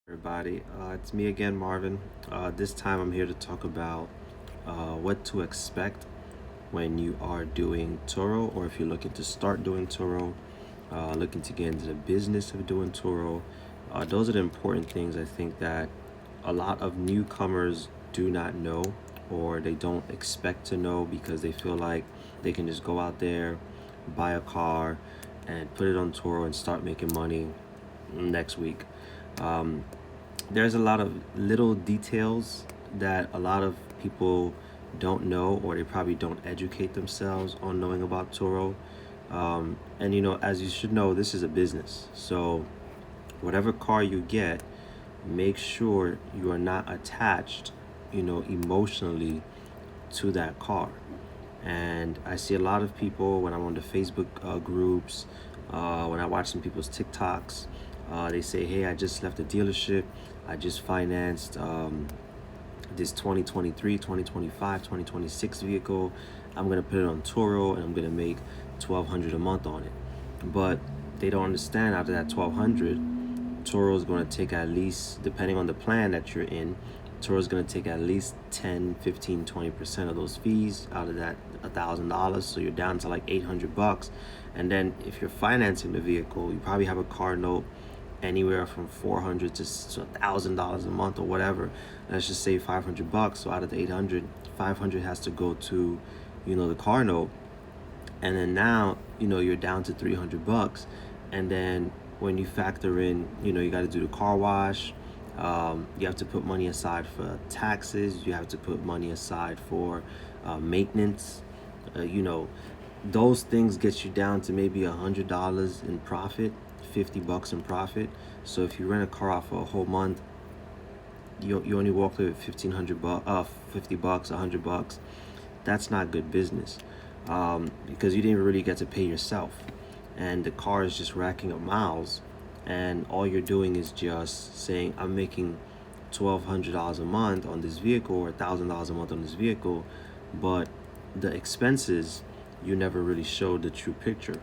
Everybody, it's me again, Marvin. This time I'm here to talk about what to expect when you are doing Turo, or if you're looking to start doing Turo, looking to get into the business of doing Turo. Those are the important things I think that a lot of newcomers do not know, or they don't expect to know because they feel like they can just go out there, buy a car, and put it on Turo and start making money next week. Um, there's a lot of little details that a lot of people don't know, or they probably don't educate themselves on knowing about Turo. And as you should know, this is a business. So whatever car you get, make sure you are not attached, emotionally to that car. And I see a lot of people when I'm on the Facebook groups, when I watch some people's TikToks, they say, hey, I just left the dealership. I just financed this 2023, 2025, 2026 vehicle. I'm going to put it on Turo and I'm going to make $1,200 a month on it. But they don't understand after that 1,200, Turo is going to take at least, depending on the plan that you're in, Turo is going to take at least 10, 15, 20% of those fees out of that $1,000. So you're down to like $800. And then if you're financing the vehicle, you probably have a car note anywhere from $400 to $1,000 a month or whatever. Let's just say $500. So out of the 800, 500 has to go to, the car note. And then now, you're down to $300. And then when you factor in, you got to do the car wash. You have to put money aside for taxes. You have to put money aside for maintenance. Those things get you down to maybe $100 in profit, $50 in profit. So if you rent a car out for a whole month, you only walk away with $1,500, $50, $100. That's not good business, because you didn't really get to pay yourself, and the car is just racking up miles, and all you're doing is just saying, I'm making $1,200 a month on this vehicle, or $1,000 a month on this vehicle, but the expenses, you never really showed the true picture.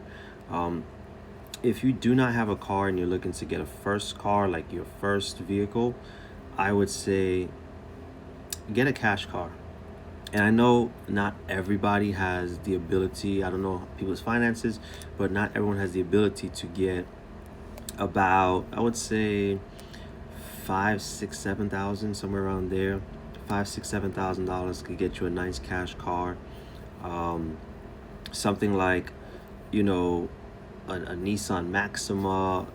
If you do not have a car and you're looking to get a first car, like your first vehicle, I would say get a cash car. And I know not everybody has the ability, I don't know people's finances, but not everyone has the ability to get about, I would say, 5, 6, 7 thousand, somewhere around there. 5, 6, 7 thousand dollars could get you a nice cash car. Something like, you know, a Nissan Maxima,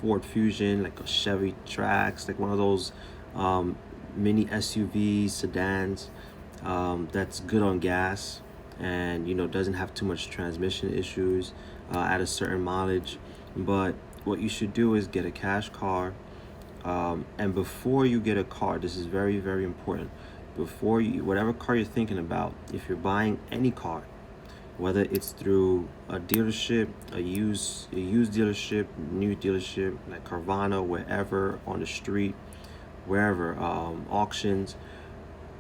Ford Fusion, like a Chevy Trax, like one of those mini SUVs, sedans, that's good on gas, and doesn't have too much transmission issues at a certain mileage. But what you should do is get a cash car, and before you get a car, this is very, very important. Before you, whatever car you're thinking about, if you're buying any car, whether it's through a dealership, a used dealership, new dealership like Carvana, wherever, on the street, wherever, auctions,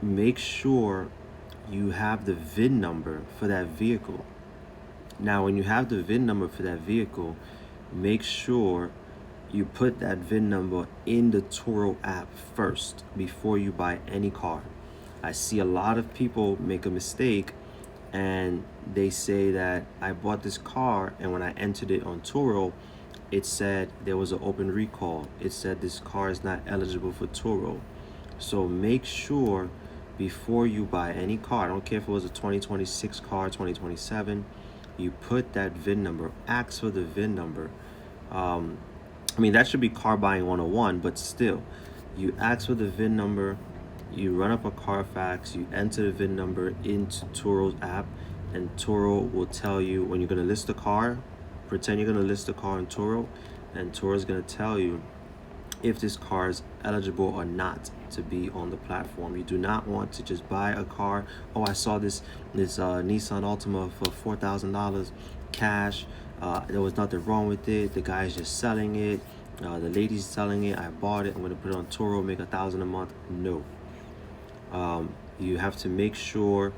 make sure you have the VIN number for that vehicle. Now, when you have the VIN number for that vehicle, make sure you put that VIN number in the Turo app first before you buy any car. I see a lot of people make a mistake, and they say that I bought this car, and when I entered it on Turo, it said there was an open recall. It said this car is not eligible for Turo. So make sure before you buy any car, I don't care if it was a 2026 car, 2027, you put that VIN number, ask for the VIN number. That should be car buying 101, but still, you ask for the VIN number, you run up a Carfax, you enter the VIN number into Turo's app, and Turo will tell you when you're going to list the car. Pretend you're going to list the car on Turo, and Turo is going to tell you if this car is eligible or not to be on the platform. You do not want to just buy a car. Oh, I saw this Nissan Altima for $4,000 cash. There was nothing wrong with it. The guy is just selling it. The lady's selling it. I bought it. I'm going to put it on Turo, make $1,000 a month. No. You have to make sure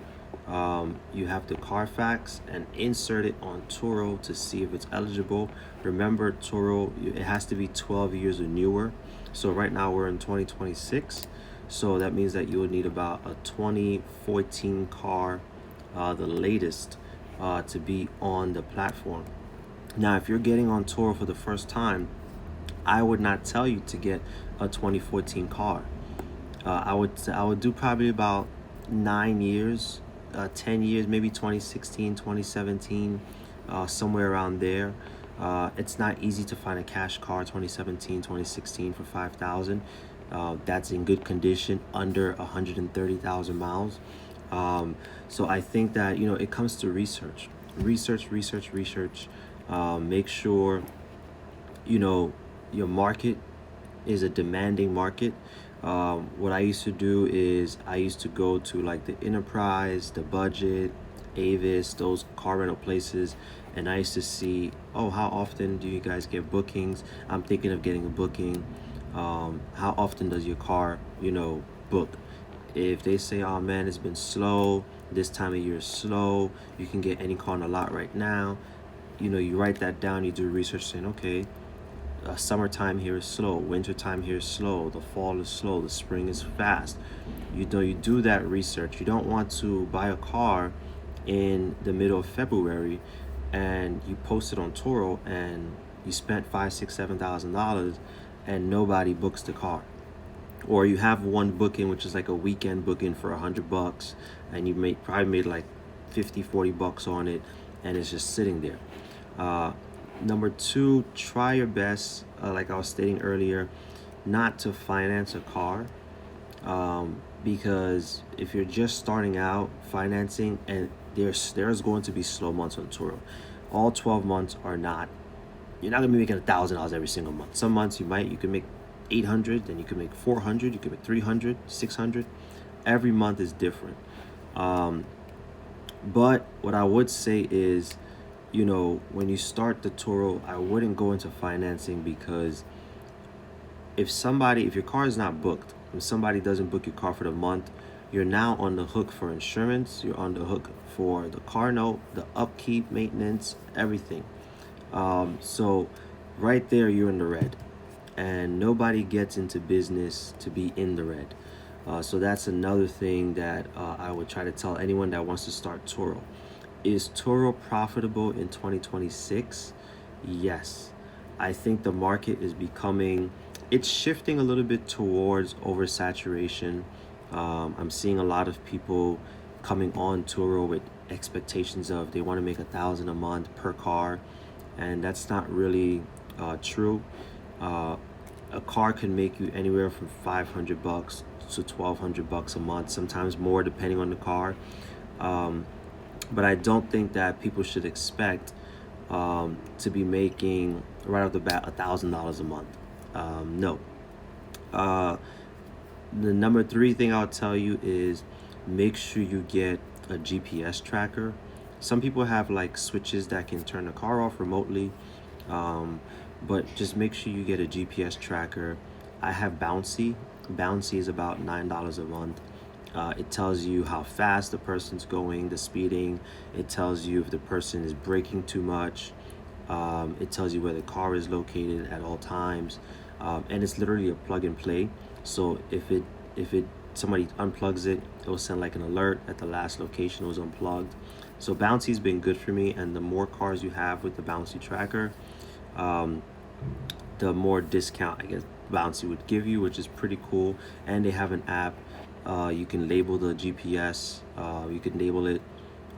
You have to Carfax and insert it on Turo to see if it's eligible. Remember, Turo, it has to be 12 years or newer. So right now we're in 2026. So that means that you would need about a 2014 car, the latest, to be on the platform. Now, if you're getting on Turo for the first time, I would not tell you to get a 2014 car. I would do probably about 9 years, 10 years, maybe 2016, 2017, somewhere around there. It's not easy to find a cash car 2017, 2016 for 5,000. That's in good condition, under 130,000 miles. So I think that it comes to research. Make sure you know your market is a demanding market. What I used to do is I used to go to like the Enterprise, the Budget, Avis, those car rental places, and I used to see, oh, how often do you guys get bookings? I'm thinking of getting a booking. How often does your car, book? If they say, oh man, it's been slow, this time of year is slow, you can get any car on the lot right now. You write that down, you do research saying, okay, summertime here is slow, wintertime here is slow, the fall is slow, the spring is fast. You do that research. You don't want to buy a car in the middle of February and you post it on Turo and you spent five, six, $7,000 and nobody books the car. Or you have one booking, which is like a weekend booking for $100, and you probably made like 50, $40 on it, and it's just sitting there. Number two, try your best, like I was stating earlier, not to finance a car, because if you're just starting out financing, and there's going to be slow months on Turo. All 12 months are not. You're not gonna be making $1,000 every single month. Some months you can make 800, then you can make 400, you can make 300, 600. Every month is different. But what I would say is, when you start the Turo, I wouldn't go into financing, because if your car is not booked, if somebody doesn't book your car for the month, you're now on the hook for insurance, you're on the hook for the car note, the upkeep, maintenance, everything. So right there, you're in the red, and nobody gets into business to be in the red. So that's another thing that I would try to tell anyone that wants to start Turo. Is Turo profitable in 2026? Yes. I think the market is it's shifting a little bit towards oversaturation. I'm seeing a lot of people coming on Turo with expectations of they want to make 1,000 a month per car, and that's not really true. A car can make you anywhere from $500 to $1,200 a month, sometimes more depending on the car. But I don't think that people should expect to be making right off the bat $1,000 a month. No. The number three thing I'll tell you is make sure you get a GPS tracker. Some people have like switches that can turn the car off remotely, but just make sure you get a GPS tracker. I have Bouncy. Bouncy is about $9 a month. It tells you how fast the person's going, the speeding. It tells you if the person is braking too much. It tells you where the car is located at all times, and it's literally a plug and play. So if somebody unplugs it, it will send like an alert at the last location it was unplugged. So Bouncy's been good for me, and the more cars you have with the Bouncy tracker, the more discount I guess Bouncy would give you, which is pretty cool. And they have an app. You can label the GPS. You can label it,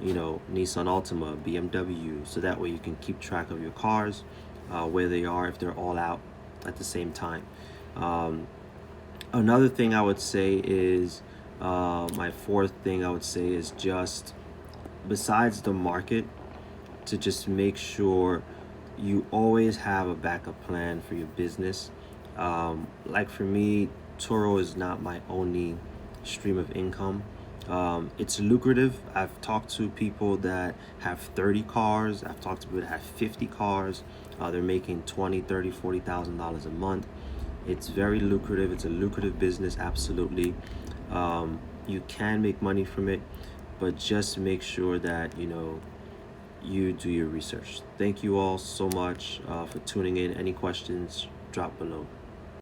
Nissan Altima, BMW, so that way you can keep track of your cars, where they are, if they're all out at the same time. Another thing I would say is, my fourth thing I would say is just, besides the market, to just make sure you always have a backup plan for your business. Like for me, Turo is not my only stream of income. It's lucrative. I've talked to people that have 30 cars. I've talked to people that have 50 cars. They're making $20,000, $30,000, $40,000 a month. It's very lucrative. It's a lucrative business, absolutely. You can make money from it, but just make sure that you do your research. Thank you all so much for tuning in. Any questions, drop below.